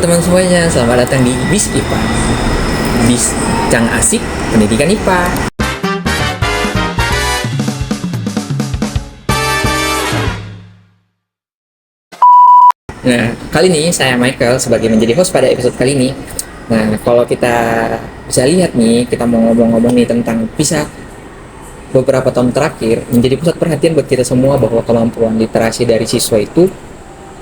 teman-teman semuanya, selamat datang di BIS IPA. Bincang Asik Pendidikan IPA. Nah, kali ini saya Michael sebagai menjadi host pada episode kali ini. Nah, kalau kita bisa lihat nih, kita mau ngomong-ngomong nih tentang PISA beberapa tahun terakhir menjadi pusat perhatian buat kita semua bahwa kemampuan literasi dari siswa itu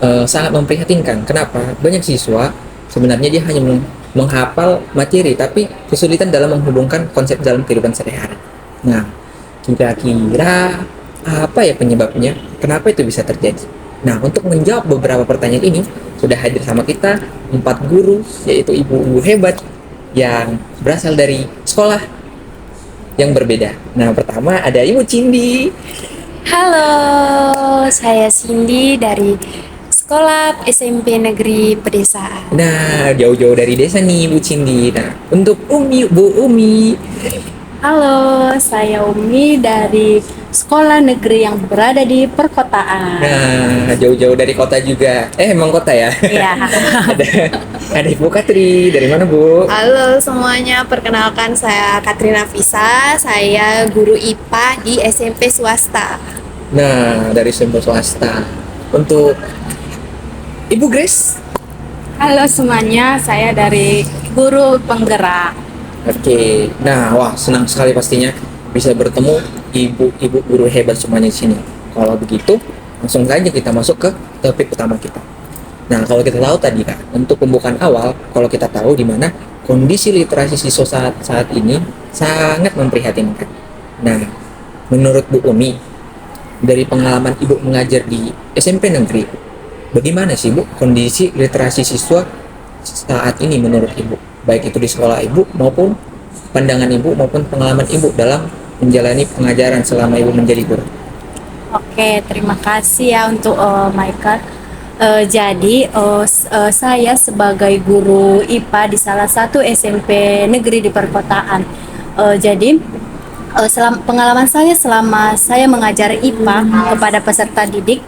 sangat memprihatinkan. Kenapa? Banyak siswa sebenarnya dia hanya menghafal materi tapi kesulitan dalam menghubungkan konsep dalam kehidupan sehari-hari. Nah, kira-kira apa ya penyebabnya? Kenapa itu bisa terjadi? Nah, untuk menjawab beberapa pertanyaan ini sudah hadir sama kita 4 guru, yaitu ibu-ibu hebat yang berasal dari sekolah yang berbeda. Nah, pertama ada Ibu Cindy. Halo, saya Cindy dari Sekolah SMP Negeri Pedesaan. Nah, jauh-jauh dari desa nih Bu Cindy. Nah, untuk Bu Umi. Halo, saya Umi dari Sekolah Negeri yang berada di perkotaan. Nah, jauh-jauh dari kota juga. Emang kota ya? Iya. ada Ibu Katri. Dari mana, Bu? Halo semuanya, perkenalkan saya Katrina Visa, saya guru IPA di SMP swasta. Nah, dari sumber swasta. Untuk Ibu Grace. Halo semuanya, saya dari Guru Penggerak. Oke. Nah, wah, senang sekali pastinya bisa bertemu ibu-ibu guru hebat semuanya di sini. Kalau begitu, langsung saja kita masuk ke topik utama kita. Nah, kalau kita tahu tadi kan, untuk pembukaan awal, kalau kita tahu di mana kondisi literasi siswa saat ini sangat memprihatinkan. Nah, menurut Bu Umi, dari pengalaman Ibu mengajar di SMP negeri, bagaimana sih Bu kondisi literasi siswa saat ini menurut Ibu? Baik itu di sekolah Ibu maupun pandangan Ibu maupun pengalaman Ibu dalam menjalani pengajaran selama Ibu menjadi guru. Oke, terima kasih ya untuk Michael. Saya sebagai guru IPA di salah satu SMP negeri di perkotaan. Pengalaman saya selama saya mengajar IPA kepada peserta didik,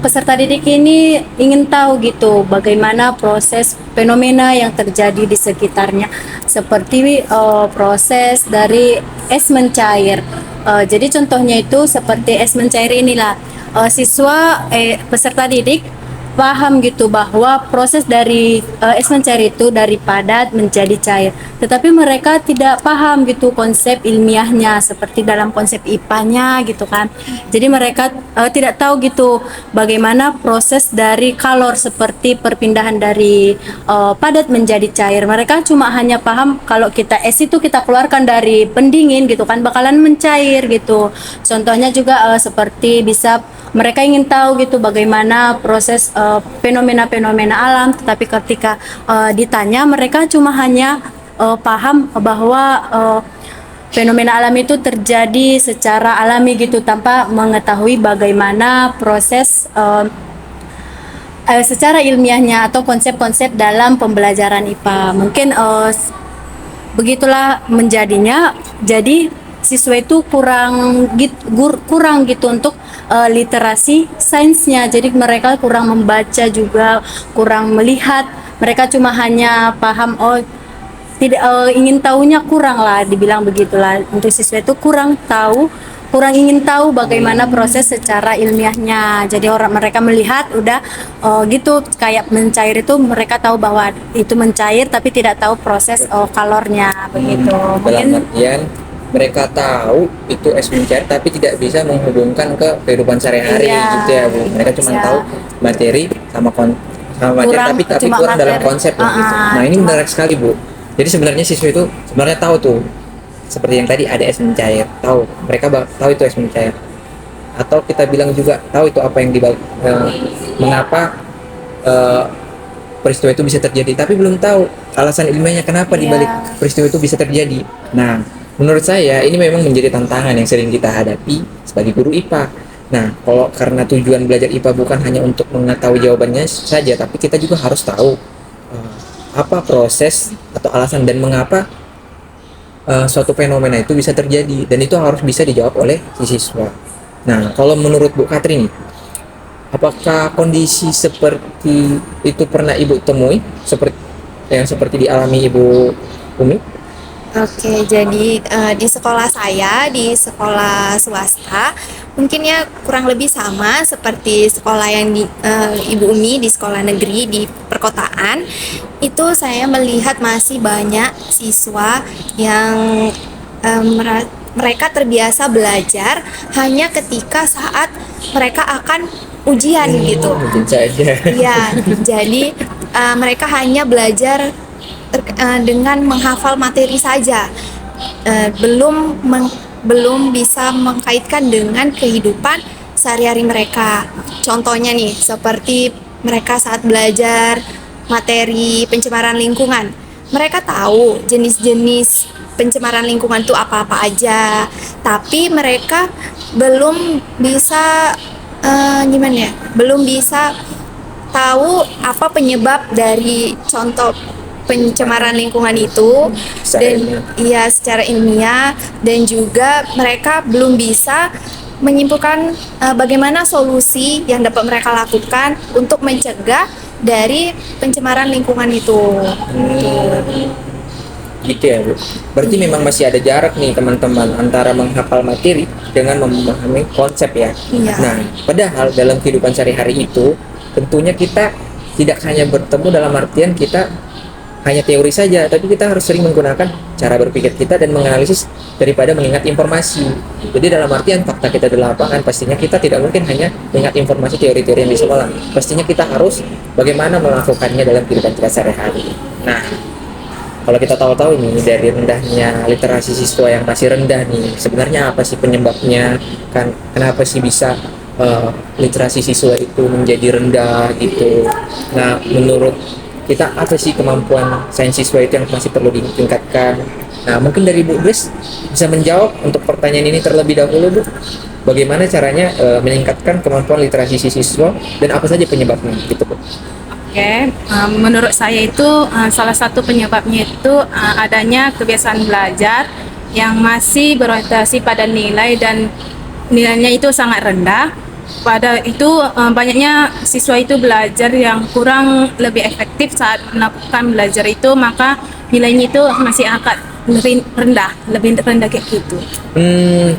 peserta didik ini ingin tahu gitu bagaimana proses fenomena yang terjadi di sekitarnya, seperti proses dari es mencair. Jadi contohnya itu seperti es mencair inilah, peserta didik paham gitu bahwa proses dari es mencair itu dari padat menjadi cair, tetapi mereka tidak paham gitu konsep ilmiahnya seperti dalam konsep IPA-nya gitu kan. Jadi mereka tidak tahu gitu bagaimana proses dari kalor seperti perpindahan dari padat menjadi cair. Mereka cuma hanya paham kalau kita es itu kita keluarkan dari pendingin gitu kan bakalan mencair gitu. Contohnya juga seperti bisa mereka ingin tahu gitu bagaimana proses fenomena-fenomena alam, tetapi ketika ditanya mereka cuma hanya paham bahwa fenomena alam itu terjadi secara alami gitu tanpa mengetahui bagaimana proses secara ilmiahnya atau konsep-konsep dalam pembelajaran IPA. Mungkin begitulah menjadinya. Jadi siswa itu kurang gitu untuk literasi sainsnya. Jadi mereka kurang membaca juga, kurang melihat. Mereka cuma hanya paham tidak ingin tahunya kurang lah, dibilang begitulah. Untuk siswa itu kurang ingin tahu bagaimana proses secara ilmiahnya. Jadi mereka melihat udah gitu kayak mencair itu, mereka tahu bahwa itu mencair tapi tidak tahu proses kalornya begitu. Dalam artian mereka tahu itu es mencair tapi tidak bisa menghubungkan ke kehidupan sehari-hari gitu ya Bu. Mereka cuma tahu materi sama materi tapi kurang dalam konsep gitu. Nah, ini menarik sekali Bu. Jadi sebenarnya siswa itu sebenarnya tahu tuh seperti yang tadi ada es mencair, tahu. Mereka tahu itu es mencair. Atau kita bilang juga tahu itu apa yang mengapa peristiwa itu bisa terjadi, tapi belum tahu alasan ilmiahnya kenapa dibalik peristiwa itu bisa terjadi. Nah, menurut saya ini memang menjadi tantangan yang sering kita hadapi sebagai guru IPA. Nah, kalau karena tujuan belajar IPA bukan hanya untuk mengetahui jawabannya saja, tapi kita juga harus tahu apa proses atau alasan dan mengapa suatu fenomena itu bisa terjadi, dan itu harus bisa dijawab oleh si siswa. Nah, kalau menurut Bu Katri nih, Apakah kondisi seperti itu pernah Ibu temui seperti yang seperti dialami Ibu Umi? Oke, jadi di sekolah saya, di sekolah swasta, mungkin ya kurang lebih sama seperti sekolah yang di Ibu Umi di sekolah negeri di perkotaan. Itu saya melihat masih banyak siswa yang mereka terbiasa belajar hanya ketika saat mereka akan ujian gitu. Mungkin saja. Ya, jadi mereka hanya belajar dengan menghafal materi saja, belum bisa mengkaitkan dengan kehidupan sehari-hari mereka. Contohnya nih, seperti mereka saat belajar materi pencemaran lingkungan, mereka tahu jenis-jenis pencemaran lingkungan itu apa-apa aja, tapi mereka belum bisa gimana ya, belum bisa tahu apa penyebab dari contoh pencemaran lingkungan itu dan iya secara ilmiah, dan juga mereka belum bisa menyimpulkan bagaimana solusi yang dapat mereka lakukan untuk mencegah dari pencemaran lingkungan itu. Gitu ya Bu. Berarti memang masih ada jarak nih teman-teman antara menghafal materi dengan memahami konsep ya. Iya. Nah, padahal dalam kehidupan sehari-hari itu tentunya kita tidak hanya bertemu dalam artian kita hanya teori saja, tapi kita harus sering menggunakan cara berpikir kita dan menganalisis daripada mengingat informasi. Jadi dalam artian fakta kita di lapangan, pastinya kita tidak mungkin hanya mengingat informasi teori-teori yang di sekolah. Pastinya kita harus bagaimana melakukannya dalam kehidupan kita sehari-hari. Nah, kalau kita tahu-tahu nih dari rendahnya literasi siswa yang masih rendah nih, sebenarnya apa sih penyebabnya? Kan kenapa sih bisa literasi siswa itu menjadi rendah gitu? Nah, menurut kita apa sih kemampuan sains siswa itu yang masih perlu ditingkatkan? Nah, mungkin dari Bu Grace bisa menjawab untuk pertanyaan ini terlebih dahulu, Bu. Bagaimana caranya meningkatkan kemampuan literasi siswa dan apa saja penyebabnya gitu, Bu? Oke, menurut saya itu salah satu penyebabnya itu adanya kebiasaan belajar yang masih berorientasi pada nilai dan nilainya itu sangat rendah. Pada itu banyaknya siswa itu belajar yang kurang lebih efektif saat melakukan belajar itu, maka nilainya itu masih agak lebih rendah kayak gitu.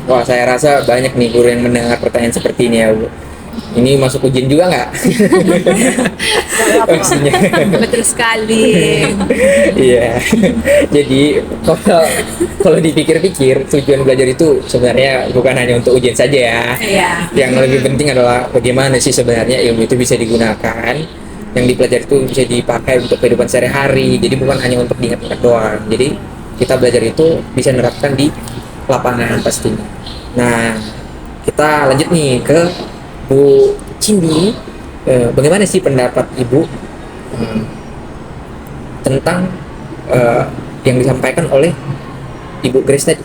Wah, saya rasa banyak nih guru yang mendengar pertanyaan seperti ini ya, Bu. Ini masuk ujian juga nggak? Maksudnya. Betul sekali. Iya. Jadi kalau dipikir-pikir tujuan belajar itu sebenarnya bukan hanya untuk ujian saja ya. Iya. Yang lebih penting adalah bagaimana sih sebenarnya ilmu itu bisa digunakan, yang dipelajari itu bisa dipakai untuk kehidupan sehari-hari. Jadi bukan hanya untuk diingat-ingat doang. Jadi kita belajar itu bisa menerapkan di lapangan pastinya. Nah, kita lanjut nih ke Bu Cindy. Bagaimana sih pendapat Ibu tentang yang disampaikan oleh Ibu Grace tadi?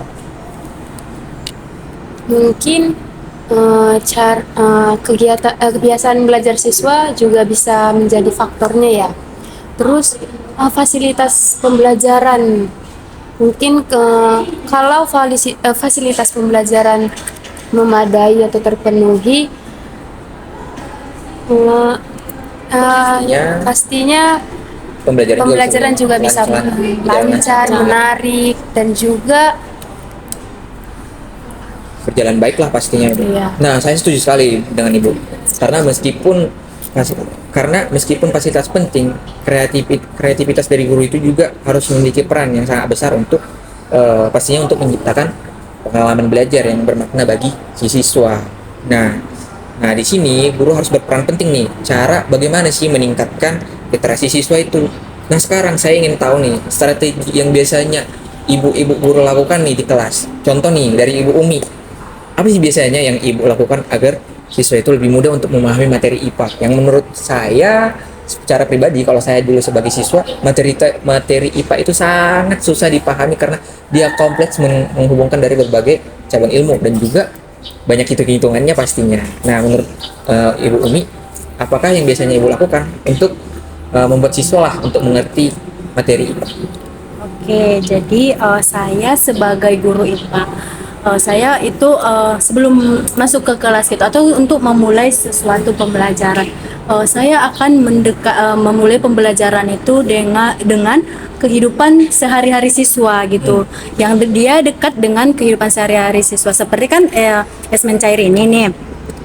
Mungkin kebiasaan belajar siswa juga bisa menjadi faktornya ya. Terus fasilitas pembelajaran, mungkin kalau fasilitas pembelajaran memadai atau terpenuhi, pastinya pembelajaran juga bisa lancar, menarik, dan juga berjalan baiklah pastinya. Iya. Nah, saya setuju sekali dengan Ibu. Karena meskipun fasilitas penting, kreativitas dari guru itu juga harus memiliki peran yang sangat besar untuk pastinya untuk menciptakan pengalaman belajar yang bermakna bagi si siswa. Nah, di sini guru harus berperan penting nih. Cara bagaimana sih meningkatkan literasi siswa itu? Nah, sekarang saya ingin tahu nih strategi yang biasanya ibu-ibu guru lakukan nih di kelas. Contoh nih dari Ibu Umi. Apa sih biasanya yang Ibu lakukan agar siswa itu lebih mudah untuk memahami materi IPA? Yang menurut saya secara pribadi, kalau saya dulu sebagai siswa, materi IPA itu sangat susah dipahami karena dia kompleks menghubungkan dari berbagai cabang ilmu dan juga banyak hitung-hitungannya pastinya. Nah, menurut Ibu Umi, apakah yang biasanya Ibu lakukan untuk membuat siswa lah untuk mengerti materi IPA? Oke, jadi saya sebagai guru IPA saya itu sebelum masuk ke kelas gitu atau untuk memulai sesuatu pembelajaran, saya akan memulai pembelajaran itu dengan kehidupan sehari-hari siswa gitu, yang dia dekat dengan kehidupan sehari-hari siswa. Seperti kan esmen cair ini nih.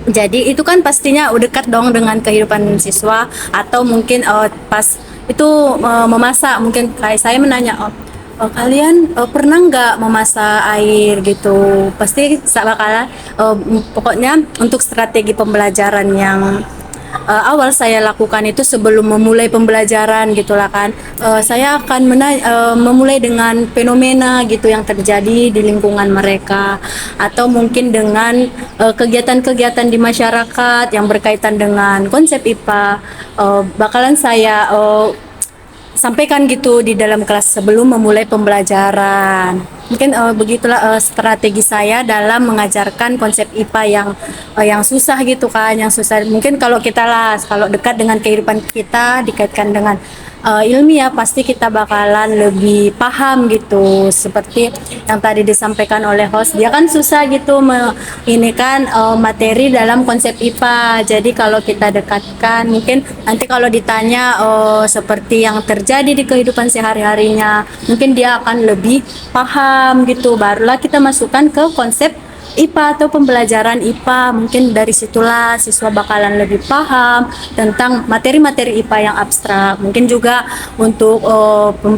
Jadi itu kan pastinya udah dekat dong dengan kehidupan siswa, atau mungkin pas itu memasak, mungkin kayak saya menanya, kalian pernah nggak memasak air gitu? Pasti bakalan pokoknya untuk strategi pembelajaran yang awal saya lakukan itu sebelum memulai pembelajaran gitulah kan, saya akan memulai dengan fenomena gitu yang terjadi di lingkungan mereka, atau mungkin dengan kegiatan-kegiatan di masyarakat yang berkaitan dengan konsep IPA, bakalan saya sampaikan gitu di dalam kelas sebelum memulai pembelajaran. Mungkin begitulah strategi saya dalam mengajarkan konsep IPA yang susah gitu kan, yang susah. Mungkin kalau kalau dekat dengan kehidupan kita, dikaitkan dengan ilmiah, pasti kita bakalan lebih paham gitu. Seperti yang tadi disampaikan oleh host, dia kan susah gitu ini kan materi dalam konsep IPA. Jadi kalau kita dekatkan, mungkin nanti kalau ditanya seperti yang terjadi di kehidupan sehari-harinya, mungkin dia akan lebih paham gitu. Barulah kita masukkan ke konsep IPA atau pembelajaran IPA. Mungkin dari situlah siswa bakalan lebih paham tentang materi-materi IPA yang abstrak. Mungkin juga untuk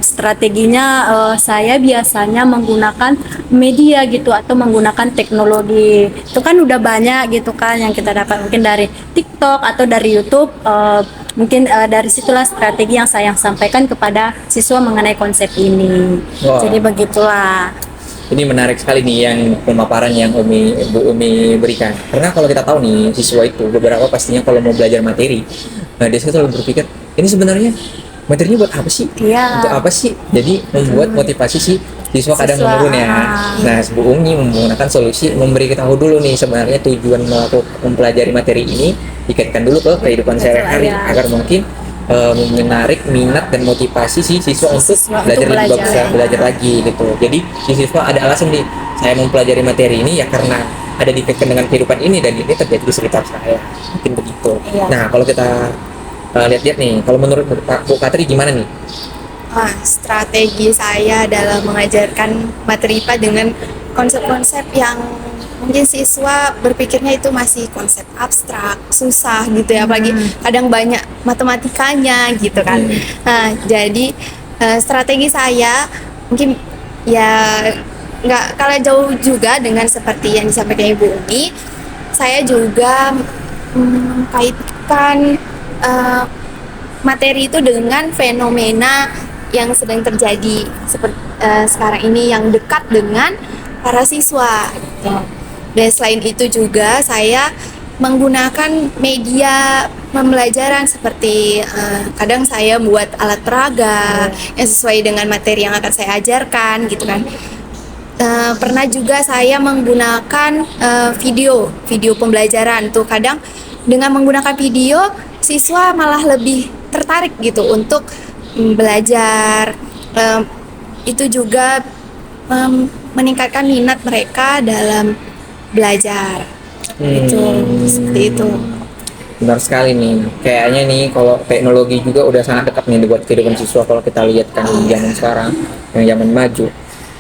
strateginya, saya biasanya menggunakan media gitu atau menggunakan teknologi. Itu kan udah banyak gitu kan yang kita dapat, mungkin dari TikTok atau dari YouTube. Mungkin dari situlah strategi yang saya sampaikan kepada siswa mengenai konsep ini. Wow. Jadi begitulah. Ini menarik sekali nih yang pemaparan yang Bu Umi berikan. Karena kalau kita tahu nih, siswa itu beberapa pastinya kalau mau belajar materi, nah dia selalu berpikir, ini sebenarnya materinya buat apa sih? Iya. Untuk apa sih? Jadi membuat motivasi si siswa kadang menurun ya. Nah, Bu Umi menggunakan solusi memberi tahu dulu nih sebenarnya tujuan mempelajari materi ini dikaitkan dulu ke kehidupan sehari-hari agar mungkin menarik minat dan motivasi si siswa untuk belajar lebih bagus, belajar lagi gitu. Jadi si siswa ada alasan nih, saya mempelajari materi ini ya karena ada dikaitkan dengan kehidupan ini dan ini terjadi di sekitar saya, mungkin begitu. Nah, kalau kita lihat-lihat nih, kalau menurut Bu Katri gimana nih? Strategi saya dalam mengajarkan materi IPA dengan konsep-konsep yang mungkin siswa berpikirnya itu masih konsep abstrak, susah gitu ya, apalagi kadang banyak matematikanya gitu kan. Nah, jadi strategi saya mungkin ya nggak kalah jauh juga dengan seperti yang disampaikan Ibu Umi. Saya juga mengkaitkan materi itu dengan fenomena yang sedang terjadi seperti sekarang ini yang dekat dengan para siswa gitu. Dan selain itu juga saya menggunakan media pembelajaran seperti kadang saya buat alat peraga yang sesuai dengan materi yang akan saya ajarkan gitu kan. Pernah juga saya menggunakan video pembelajaran tuh, kadang dengan menggunakan video siswa malah lebih tertarik gitu untuk belajar. Itu juga meningkatkan minat mereka dalam belajar. Seperti itu. Benar sekali nih, kayaknya nih kalau teknologi juga udah sangat dekat nih buat kehidupan siswa kalau kita lihat kan di zaman sekarang, yang zaman maju.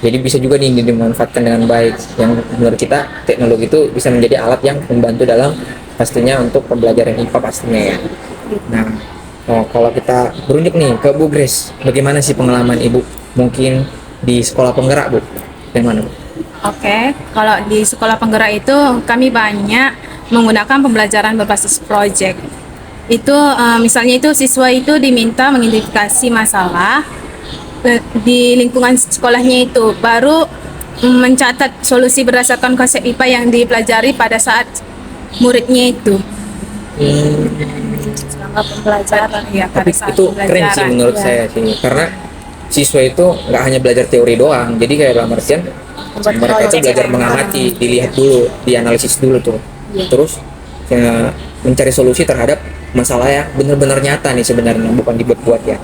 Jadi bisa juga nih dimanfaatkan dengan baik. Yang menurut kita teknologi itu bisa menjadi alat yang membantu dalam pastinya untuk pembelajaran IPA pastinya ya. Nah, kalau kita berunjuk nih ke Bu Grace, bagaimana sih pengalaman Ibu mungkin di sekolah penggerak, Bu? Bagaimana, Bu? Oke, kalau di sekolah penggerak itu kami banyak menggunakan pembelajaran berbasis proyek. Itu misalnya itu siswa itu diminta mengidentifikasi masalah di lingkungan sekolahnya itu, baru mencatat solusi berdasarkan konsep IPA yang dipelajari pada saat muridnya itu. Selama pembelajaran Ya, Tapi itu keren sih menurut saya sih, karena siswa itu nggak hanya belajar teori doang, jadi kayak dalam artian mereka itu belajar mengamati, dilihat dulu, dianalisis dulu tuh, terus mencari solusi terhadap masalah yang benar-benar nyata nih sebenarnya, bukan dibuat-buat ya.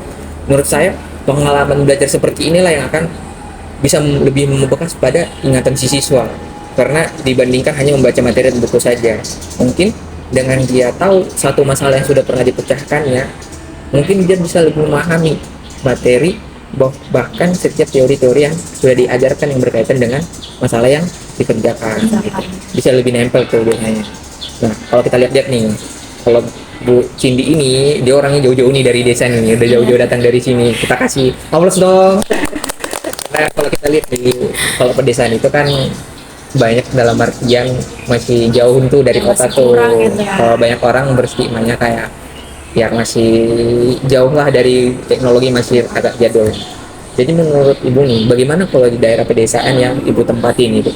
Menurut saya pengalaman belajar seperti inilah yang akan bisa lebih membekas pada ingatan si siswa. karena dibandingkan hanya membaca materi dan buku saja. Mungkin dengan dia tahu satu masalah yang sudah pernah dipecahkannya, mungkin dia bisa lebih memahami materi, bahkan setiap teori-teori yang sudah diajarkan yang berkaitan dengan masalah yang dikerjakan gitu. Bisa lebih nempel ke biasanya. Nah, kalau kita lihat-lihat nih, kalau Bu Cindy ini, dia orangnya jauh-jauh nih dari desa nih, udah jauh-jauh datang dari sini. Kita kasih aplaus dong. Nah, kalau kita lihat di kalau pedesaan itu kan banyak dalam artian masih jauh tuh dari kota tuh. Gitu ya. Kalau banyak orang berstigmanya kayak ya masih jauh lah dari teknologi, masih agak jadul. Jadi menurut Ibu nih, bagaimana kalau di daerah pedesaan yang Ibu tempatin itu?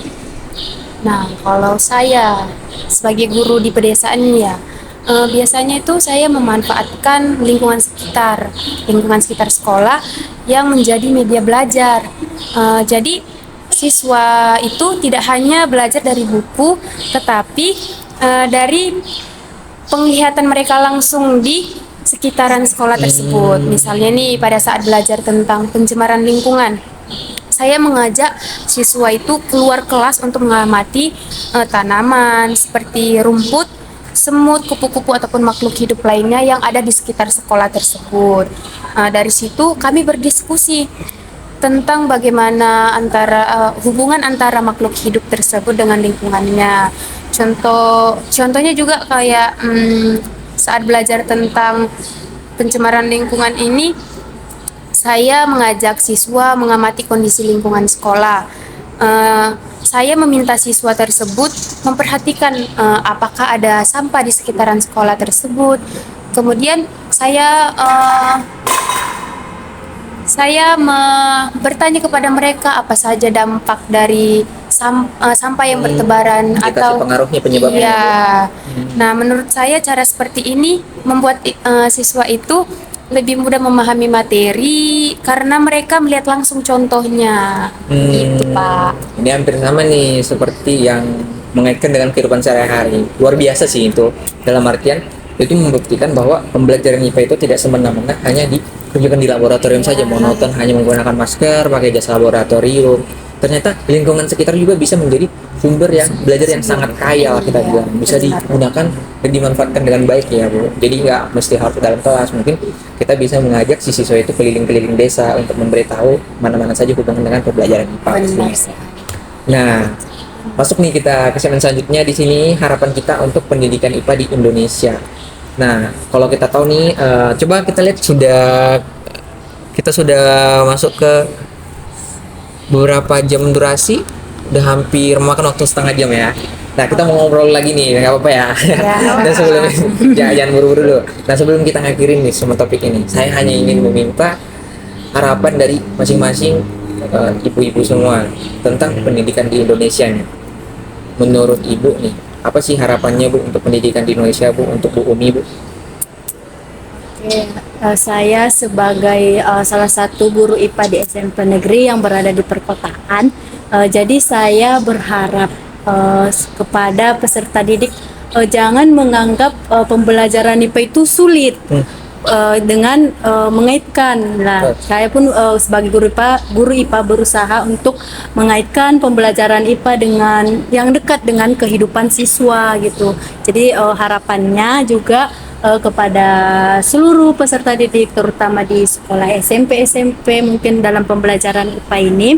Nah, kalau saya sebagai guru di pedesaan ya, biasanya itu saya memanfaatkan lingkungan sekitar sekolah yang menjadi media belajar. Jadi siswa itu tidak hanya belajar dari buku, tetapi dari penglihatan mereka langsung di sekitaran sekolah tersebut. Misalnya nih pada saat belajar tentang pencemaran lingkungan, saya mengajak siswa itu keluar kelas untuk mengamati tanaman seperti rumput, semut, kupu-kupu ataupun makhluk hidup lainnya yang ada di sekitar sekolah tersebut. Dari situ kami berdiskusi tentang bagaimana hubungan antara makhluk hidup tersebut dengan lingkungannya. Contohnya juga kayak saat belajar tentang pencemaran lingkungan ini, saya mengajak siswa mengamati kondisi lingkungan sekolah. Saya meminta siswa tersebut memperhatikan apakah ada sampah di sekitaran sekolah tersebut. Kemudian saya bertanya kepada mereka apa saja dampak dari sampah yang bertebaran Indikasi pengaruhnya, penyebabnya. Iya. Nah, menurut saya cara seperti ini membuat siswa itu lebih mudah memahami materi karena mereka melihat langsung contohnya. Gitu, Pak. Ini hampir sama nih seperti yang mengaitkan dengan kehidupan sehari-hari. Luar biasa sih itu. Dalam artian itu membuktikan bahwa pembelajaran IPA itu tidak semena-mena hanya dikerjakan di laboratorium saja, monoton hanya menggunakan masker, pakai jasa laboratorium. Ternyata lingkungan sekitar juga bisa menjadi sumber yang belajar yang sangat kaya lah kita bilang, bisa digunakan dan dimanfaatkan dengan baik ya Bu. Jadi nggak mesti harus dalam kelas, mungkin kita bisa mengajak si siswa itu keliling-keliling desa untuk memberitahu mana-mana saja hubungan dengan pembelajaran IPA. Nah, masuk nih kita ke segmen selanjutnya. Di sini harapan kita untuk pendidikan IPA di Indonesia. Nah, kalau kita tahu nih, coba kita lihat kita sudah masuk ke beberapa jam durasi, udah hampir memakan waktu setengah jam ya. Nah, kita mau ngobrol lagi nih, nggak apa-apa ya. Dan sebelum jangan buru-buru dulu. Nah, sebelum kita ngakhirin nih semua topik ini, saya hanya ingin meminta harapan dari masing-masing ibu-ibu semua tentang pendidikan di Indonesia nih. Menurut Ibu nih, apa sih harapannya Bu untuk pendidikan di Indonesia Bu, untuk Bu Umi Bu? Saya sebagai salah satu guru IPA di SMP negeri yang berada di perkotaan, jadi saya berharap kepada peserta didik jangan menganggap pembelajaran IPA itu sulit dengan mengaitkan. Nah, saya pun sebagai guru IPA berusaha untuk mengaitkan pembelajaran IPA dengan yang dekat dengan kehidupan siswa gitu. Jadi harapannya juga kepada seluruh peserta didik terutama di sekolah SMP mungkin dalam pembelajaran IPA ini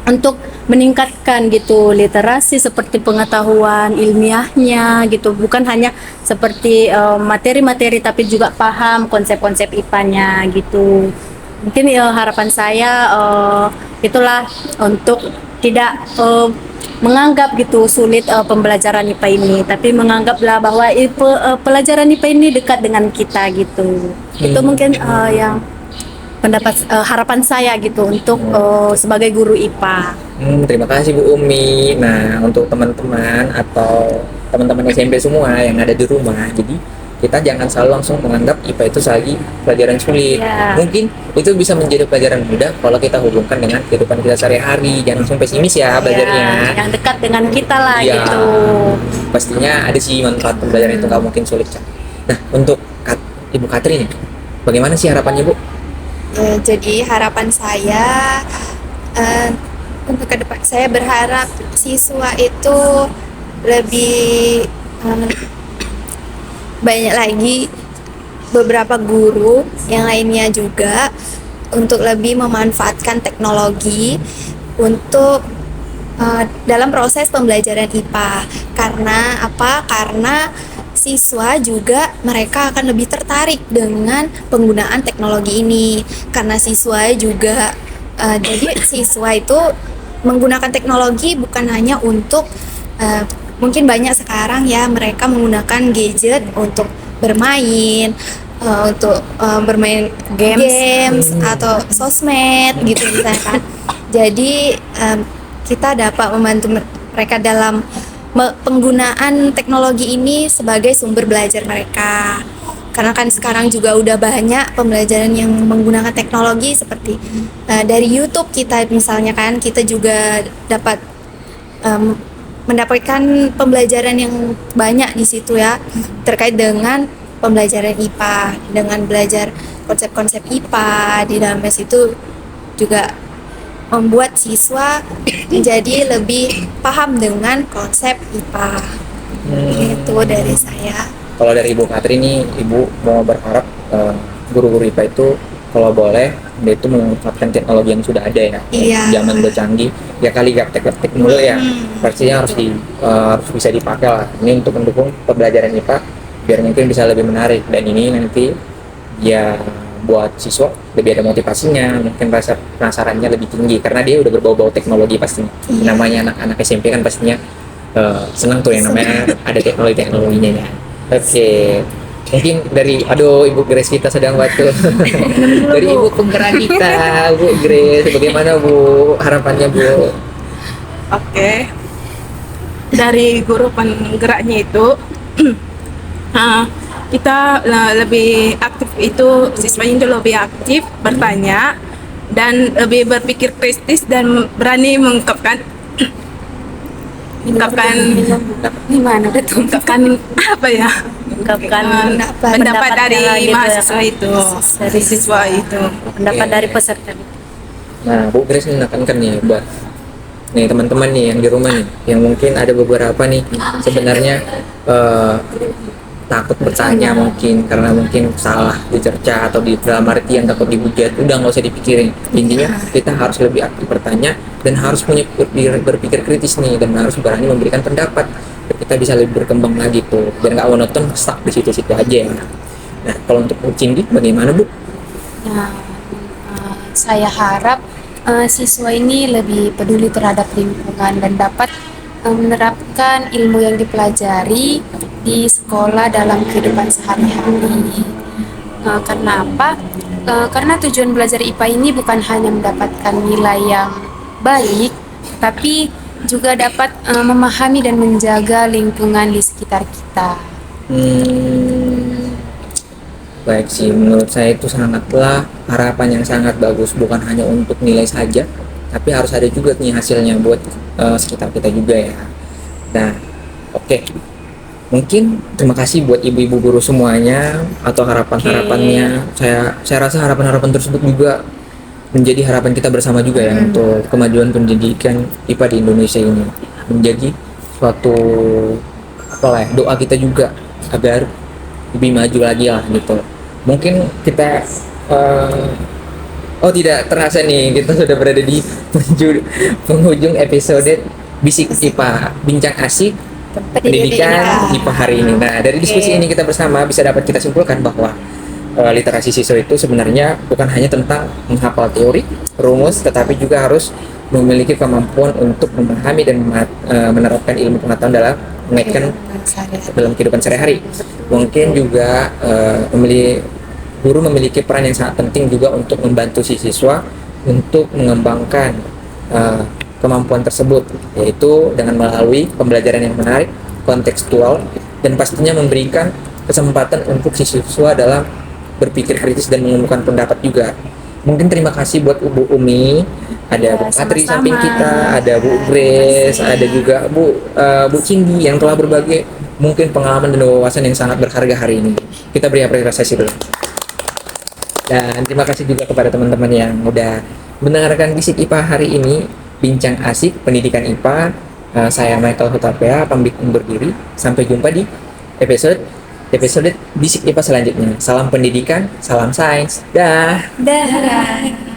untuk meningkatkan gitu literasi seperti pengetahuan ilmiahnya gitu, bukan hanya seperti materi-materi tapi juga paham konsep-konsep IPA-nya gitu. Mungkin harapan saya itulah untuk tidak menganggap gitu sulit pembelajaran IPA ini, tapi menganggaplah bahwa pelajaran IPA ini dekat dengan kita gitu. Itu mungkin yang pendapat harapan saya gitu untuk sebagai guru IPA. Terima kasih Bu Umi. Nah, untuk teman-teman atau teman-teman SMP semua yang ada di rumah, jadi kita jangan selalu langsung menganggap IPA itu lagi pelajaran sulit. Ya. Mungkin itu bisa menjadi pelajaran mudah kalau kita hubungkan dengan kehidupan kita sehari-hari. Jangan langsung pesimis ya belajarnya. Yang dekat dengan kita lah Ya, gitu. pastinya ada sih manfaat pembelajaran itu, nggak mungkin sulit kan. Nah, untuk Ibu Katrin, bagaimana sih harapannya Bu? Jadi harapan saya untuk ke depan saya berharap siswa itu lebih banyak lagi beberapa guru yang lainnya juga untuk lebih memanfaatkan teknologi untuk dalam proses pembelajaran IPA. Karena apa? Karena siswa juga mereka akan lebih tertarik dengan penggunaan teknologi ini. Karena siswa juga jadi siswa itu menggunakan teknologi bukan hanya untuk mungkin banyak sekarang ya mereka menggunakan gadget untuk bermain, untuk bermain games atau sosmed gitu misalkan. Jadi kita dapat membantu mereka dalam penggunaan teknologi ini sebagai sumber belajar mereka. Karena kan sekarang juga udah banyak pembelajaran yang menggunakan teknologi seperti dari YouTube kita misalnya kan kita juga dapat mendapatkan pembelajaran yang banyak di situ ya terkait dengan pembelajaran IPA, dengan belajar konsep-konsep IPA di dalam situ juga membuat siswa menjadi lebih paham dengan konsep IPA. Itu dari saya. Kalau dari Ibu Katri nih, Ibu mau berharap guru-guru IPA itu kalau boleh dia itu memanfaatkan teknologi yang sudah ada ya. Iya. Zaman udah canggih, ya kali gaptek-gaptek dulu ya. Pastinya harus bisa dipakai lah. Ini untuk mendukung pembelajaran IPA biar mungkin bisa lebih menarik, dan ini nanti ya buat siswa lebih ada motivasinya, mungkin rasa penasarannya lebih tinggi karena dia udah berbau-bau teknologi pastinya. Namanya anak-anak SMP kan pastinya senang tuh yang namanya ada teknologinya ya. Oke. Mungkin dari Ibu Grace kita sedang batu. Dari Ibu penggerak kita, Bu Grace, bagaimana Bu harapannya Bu? Oke. Dari guru penggeraknya itu kita lebih aktif itu siswanya itu lebih aktif bertanya dan lebih berpikir kritis dan berani mengungkapkan Gimana betul? mengungkapkan apa ya? Ungkapkan pendapat dari pendapatnya gitu ya, mahasiswa Kak. itu, Dari siswa itu. pendapat Oke. dari peserta. Nah, Bu Grace menekankan nih buat nih teman-teman nih yang di rumah nih, yang mungkin ada beberapa nih sebenarnya takut bertanya mungkin karena mungkin salah dicerca atau di dalam artian takut dihujat, udah nggak usah dipikirin. Intinya kita harus lebih aktif bertanya dan harus punya berpikir kritis nih dan harus berani memberikan pendapat. Kita bisa lebih berkembang lagi tuh biar nggak monoton stuck di situ-situ aja ya. Nah, kalau untuk Bu Cindy bagaimana Bu? Nah, saya harap siswa ini lebih peduli terhadap lingkungan dan dapat menerapkan ilmu yang dipelajari di sekolah dalam kehidupan sehari-hari. Karena apa? Karena tujuan belajar IPA ini bukan hanya mendapatkan nilai yang baik, tapi juga dapat memahami dan menjaga lingkungan di sekitar kita. Baik sih, menurut saya itu sangatlah harapan yang sangat bagus, bukan hanya untuk nilai saja, tapi harus ada juga nih hasilnya buat sekitar kita juga ya. Nah, oke. Mungkin terima kasih buat ibu-ibu guru semuanya atau harapan-harapannya. Saya rasa harapan-harapan tersebut juga menjadi harapan kita bersama juga ya untuk kemajuan pendidikan IPA di Indonesia ini. Menjadi suatu doa kita juga agar lebih maju lagi lah gitu. Mungkin kita tidak terasa nih kita sudah berada di penghujung episode Bisik IPA, bincang asik pendidikan IPA hari ini. Nah, dari diskusi ini kita bersama bisa dapat kita simpulkan bahwa literasi siswa itu sebenarnya bukan hanya tentang menghafal teori, rumus, tetapi juga harus memiliki kemampuan untuk memahami dan menerapkan ilmu pengetahuan dalam mengaitkan dalam kehidupan sehari-hari. Mungkin juga guru memiliki peran yang sangat penting juga untuk membantu si siswa untuk mengembangkan kemampuan tersebut, yaitu dengan melalui pembelajaran yang menarik, kontekstual, dan pastinya memberikan kesempatan untuk si siswa dalam berpikir kritis dan menemukan pendapat juga. Mungkin terima kasih buat Bu Umi, ada Bu Katri samping kita, ada Bu Grace, ada juga Bu Cindy yang telah berbagi mungkin pengalaman dan wawasan yang sangat berharga hari ini. Kita beri apresiasi dulu. Dan terima kasih juga kepada teman-teman yang udah mendengarkan Bisik IPA hari ini. Bincang Asik Pendidikan IPA. Saya Michael Hutapea, pamit undur diri. Sampai jumpa di episode Bisik IPA selanjutnya. Salam pendidikan, salam sains. Dah. Dah.